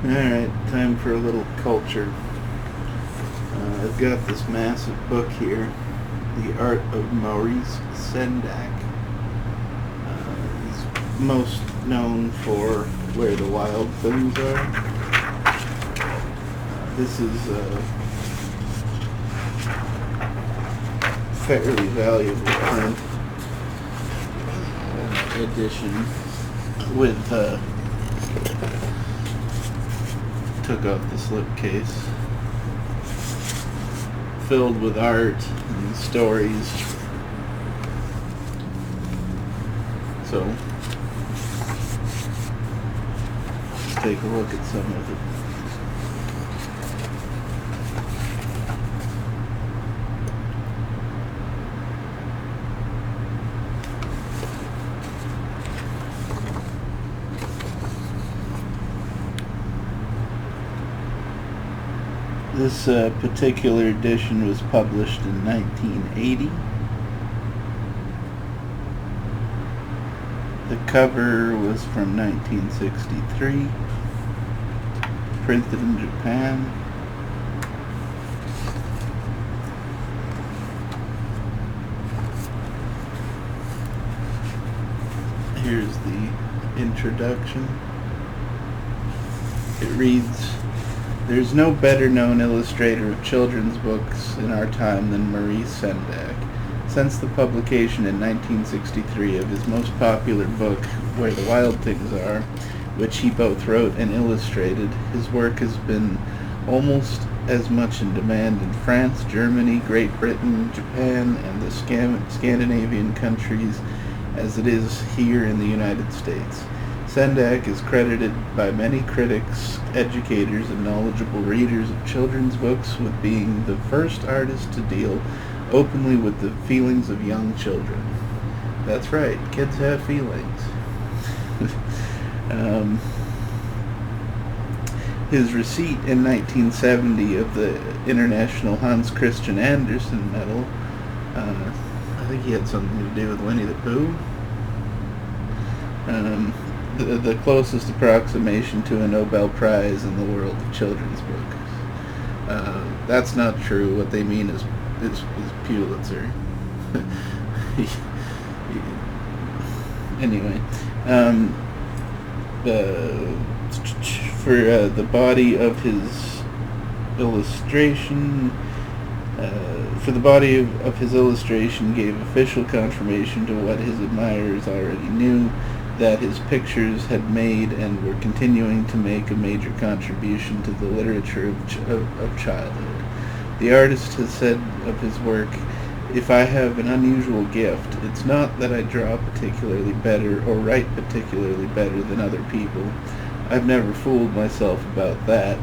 Alright, time for a little culture. I've got this massive book here, The Art of Maurice Sendak. He's most known for Where the Wild Things Are. This is a fairly valuable print edition with took off the slipcase, filled with art and stories. So let's take a look at some of it. This particular edition was published in 1980. The cover was from 1963, printed in Japan. Here's the introduction. It reads, "There's no better known illustrator of children's books in our time than Maurice Sendak. Since the publication in 1963 of his most popular book, Where the Wild Things Are, which he both wrote and illustrated, his work has been almost as much in demand in France, Germany, Great Britain, Japan, and the Scandinavian countries as it is here in the United States. Sendak is credited by many critics, educators, and knowledgeable readers of children's books with being the first artist to deal openly with the feelings of young children." That's right, kids have feelings. His receipt in 1970 of the International Hans Christian Andersen Medal, I think he had something to do with Winnie the Pooh. The closest approximation to a Nobel Prize in the world of children's books. That's not true. What they mean is Pulitzer. Anyway, for the body of his illustration, gave official confirmation to what his admirers already knew, that his pictures had made and were continuing to make a major contribution to the literature of childhood. The artist has said of his work, "If I have an unusual gift, it's not that I draw particularly better or write particularly better than other people. I've never fooled myself about that.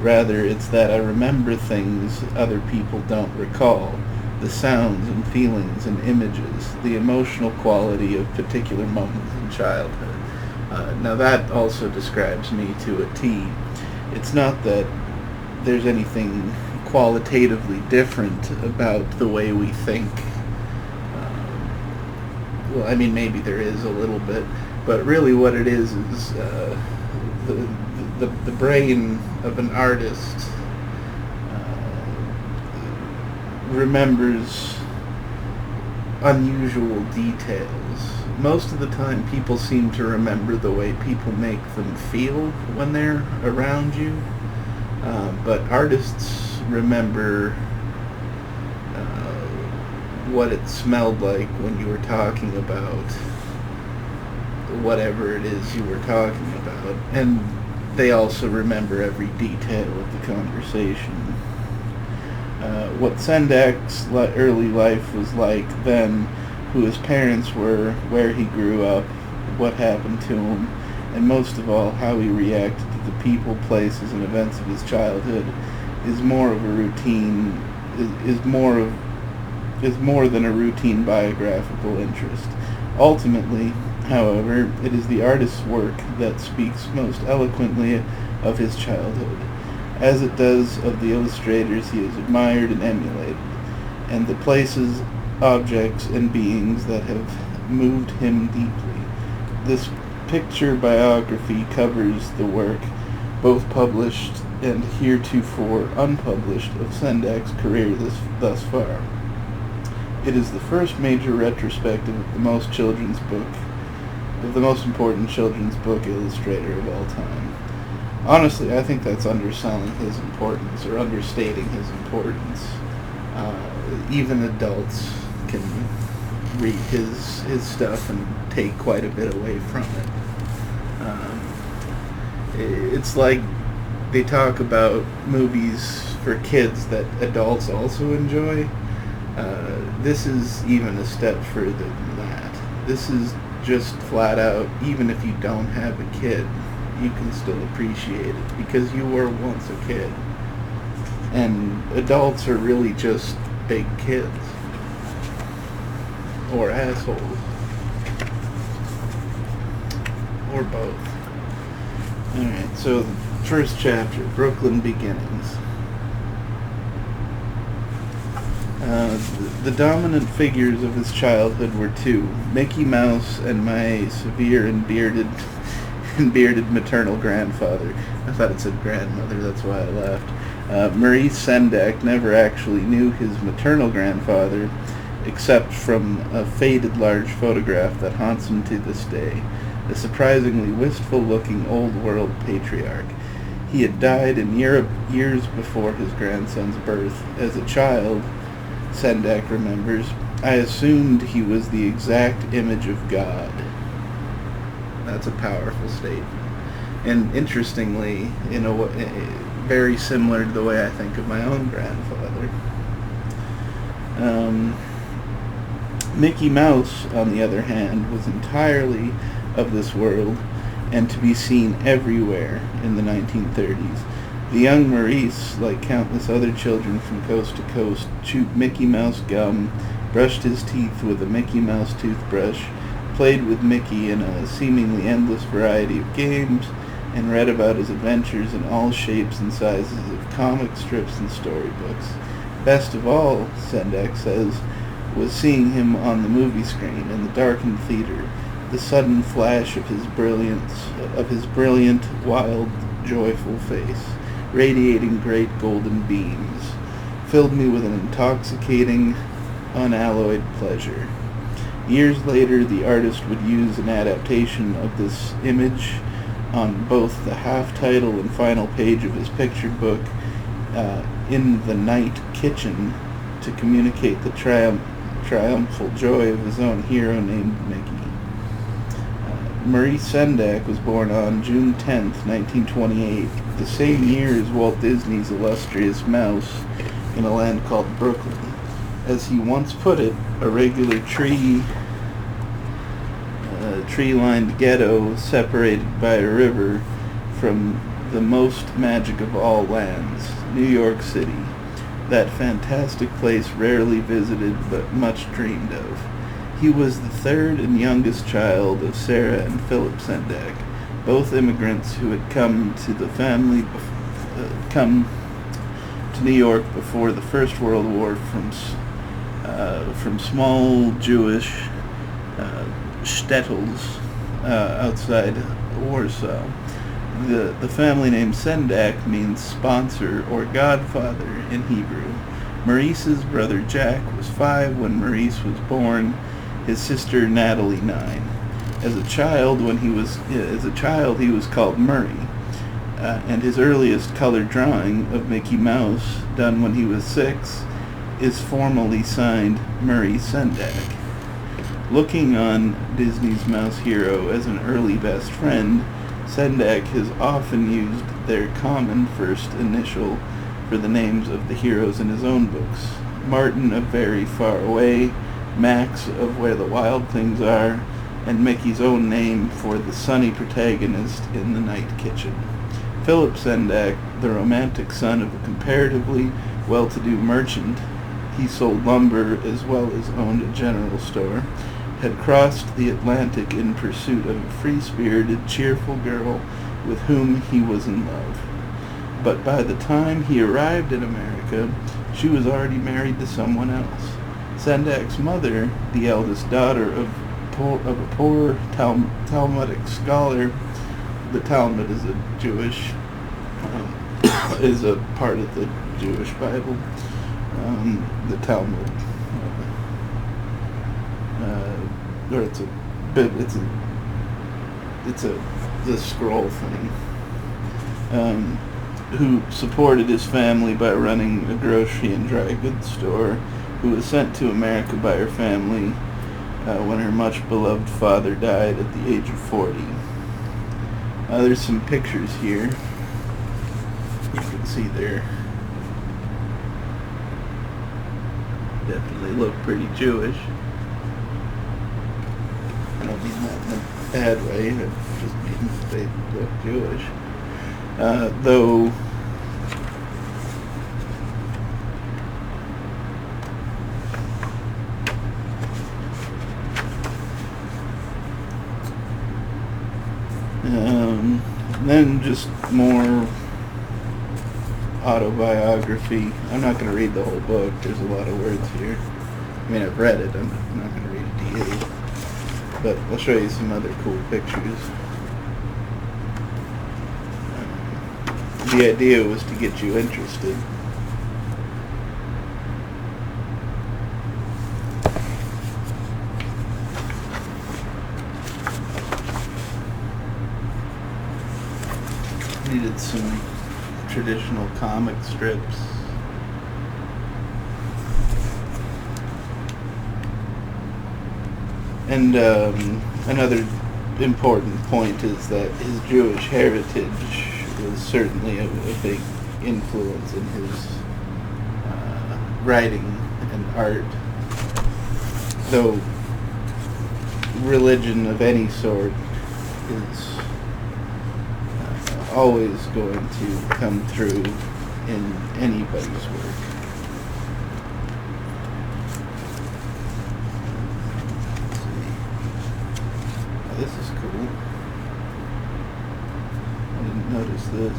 Rather, it's that I remember things other people don't recall, the sounds and feelings and images, the emotional quality of particular moments in childhood." Now that also describes me to a T. It's not that there's anything qualitatively different about the way we think. Well, I mean, maybe there is a little bit, but really what it is the brain of an artist remembers unusual details. Most of the time people seem to remember the way people make them feel when they're around you, but artists remember what it smelled like when you were talking about whatever it is you were talking about, and they also remember every detail of the conversation. What Sendak's early life was like then, who his parents were, where he grew up, what happened to him, and most of all, how he reacted to the people, places, and events of his childhood, is more than a routine biographical interest. Ultimately, however, it is the artist's work that speaks most eloquently of his childhood, as it does of the illustrators he has admired and emulated, and the places, objects, and beings that have moved him deeply. This picture biography covers the work both published and heretofore unpublished, of Sendak's career thus far. It is the first major retrospective of the most important children's book illustrator of all time. Honestly, I think that's underselling his importance, or understating his importance. Even adults can read his stuff and take quite a bit away from it. It's like they talk about movies for kids that adults also enjoy. This is even a step further than that. This is just flat out, even if you don't have a kid, you can still appreciate it because you were once a kid. And adults are really just big kids. Or assholes. Or both. Alright, so the first chapter, Brooklyn Beginnings. The dominant figures of his childhood were two, Mickey Mouse and my severe and bearded maternal grandfather. I thought it said grandmother, that's why I laughed. Maurice Sendak never actually knew his maternal grandfather, except from a faded large photograph that haunts him to this day. A surprisingly wistful-looking old-world patriarch. He had died in Europe years before his grandson's birth. As a child, Sendak remembers, I assumed he was the exact image of God. That's a powerful statement. And interestingly, in a way, very similar to the way I think of my own grandfather. Mickey Mouse, on the other hand, was entirely of this world and to be seen everywhere in the 1930s. The young Maurice, like countless other children from coast to coast, chewed Mickey Mouse gum, brushed his teeth with a Mickey Mouse toothbrush, played with Mickey in a seemingly endless variety of games, and read about his adventures in all shapes and sizes of comic strips and storybooks. Best of all, Sendak says, was seeing him on the movie screen in the darkened theater. The sudden flash of his brilliant, wild, joyful face, radiating great golden beams, filled me with an intoxicating, unalloyed pleasure. Years later, the artist would use an adaptation of this image on both the half-title and final page of his pictured book, In the Night Kitchen, to communicate the triumphal joy of his own hero named Mickey. Maurice Sendak was born on June 10th, 1928, the same year as Walt Disney's illustrious mouse, in a land called Brooklyn. As he once put it, a regular tree-lined ghetto separated by a river from the most magic of all lands, New York City, that fantastic place rarely visited but much dreamed of. He was the third and youngest child of Sarah and Philip Sendak, both immigrants who had come to New York before the First World War from small Jewish shtetls outside Warsaw. The family name Sendak means sponsor or godfather in Hebrew. Maurice's brother Jack was 5 when Maurice was born, his sister Natalie 9. As a child, he was called Murray, and his earliest colored drawing of Mickey Mouse, done when he was 6, is formally signed Murray Sendak. Looking on Disney's mouse hero as an early best friend, Sendak has often used their common first initial for the names of the heroes in his own books. Martin of Very Far Away, Max of Where the Wild Things Are, and Mickey's own name for the sunny protagonist in The Night Kitchen. Philip Sendak, the romantic son of a comparatively well-to-do merchant, he sold lumber as well as owned a general store, had crossed the Atlantic in pursuit of a free-spirited, cheerful girl with whom he was in love. But by the time he arrived in America, she was already married to someone else. Sendak's mother, the eldest daughter of a poor Talmudic scholar — the Talmud is a Jewish is a part of the Jewish Bible, the Talmud, or it's the scroll thing. Who supported his family by running a grocery and dry goods store, who was sent to America by her family when her much beloved father died at the age of 40. There's some pictures here. You can see there. Definitely look pretty Jewish. I don't mean that in a bad way, it just means they look Jewish. Though then just more autobiography. I'm not going to read the whole book. There's a lot of words here. I mean, I've read it. I'm not going to read it to you. But I'll show you some other cool pictures. The idea was to get you interested. Needed some traditional comic strips. And another important point is that his Jewish heritage was certainly a big influence in his writing and art. Though religion of any sort is always going to come through in anybody's work. Let's see. Oh, this is cool. I didn't notice this.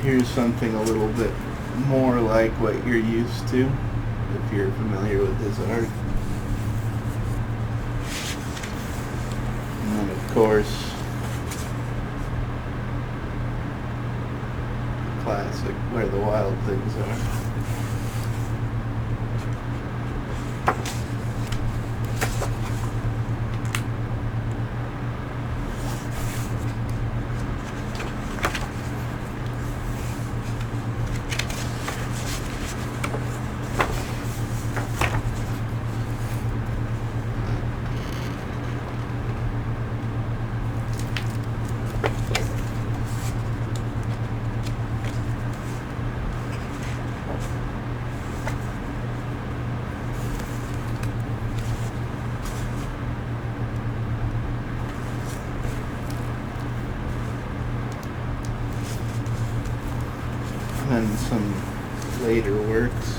Here's something a little bit more like what you're used to, if you're familiar with his art. And then, of course, the classic Where the Wild Things Are. And some later works.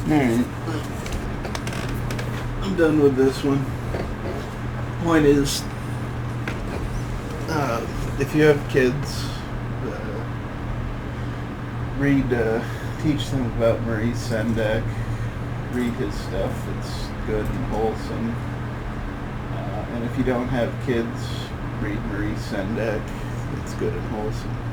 Alright, I'm done with this one. Point is, if you have kids, teach them about Maurice Sendak. Read his stuff. It's good and wholesome. And if you don't have kids, read Maurice Sendak. It's good and wholesome.